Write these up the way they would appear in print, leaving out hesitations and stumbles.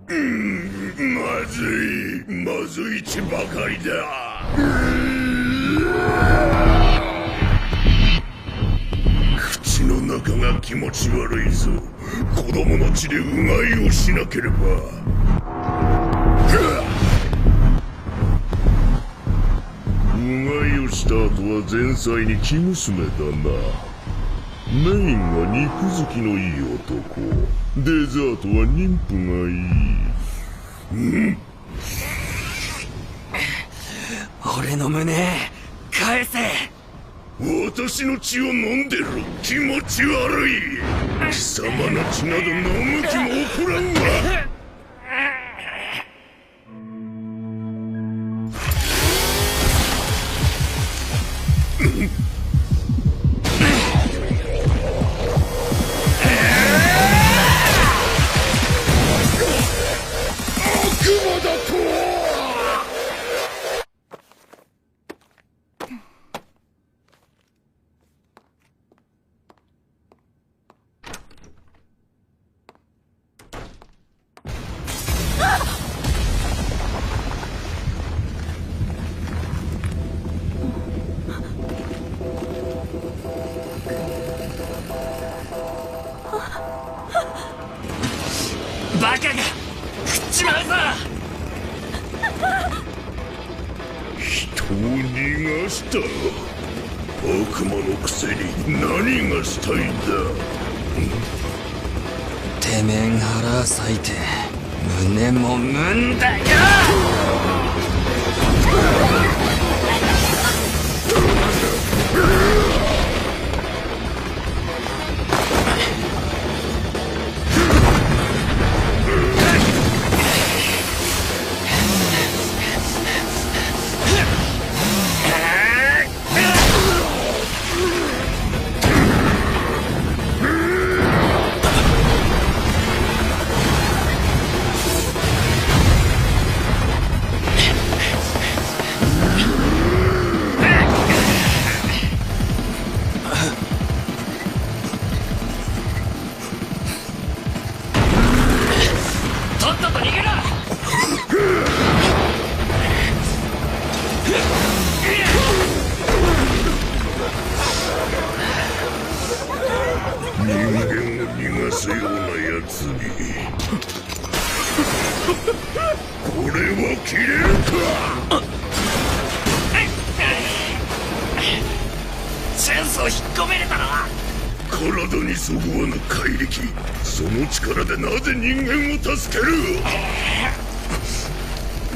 まずい血ばかりだ。口の中が気持ち悪いぞ。子供の血でうがいをしなければ。うがいをした後は前菜に生娘だな。メインは肉好きのいい男。デザートは妊婦がいい。俺の胸返せ。私の血を飲んでる。気持ち悪い。貴様の血など飲む気も起こらんわ。バカが食っちまうぞ。人を逃がした。悪魔のくせに何がしたいんだ。てめえが腹裂いて胸もむんだよ。これは切れるか。チャンスを引っ込めれたな。体にそぐわぬ怪力。その力でなぜ人間を助ける。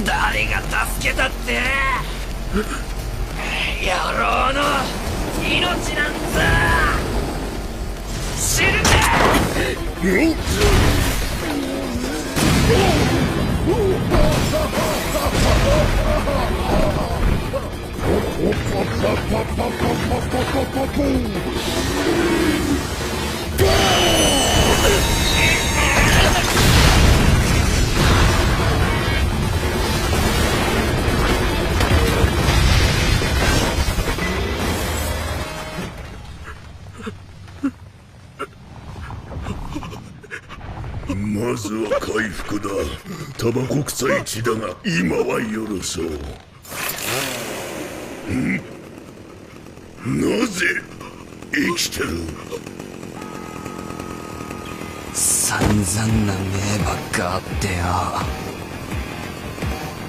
誰が助けたって野郎の命なんざ知るか。まずは回復だ。タバコ臭い血だが今は許そう。なぜ生きてる。散々な目ばっかあってよ。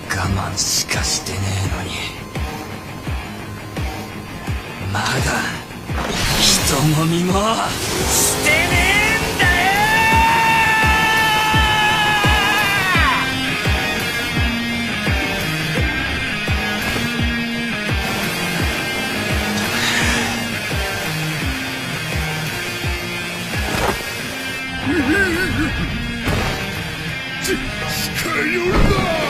我慢しかしてねえのにまだ人もみもしてねえんだよ。近寄るな。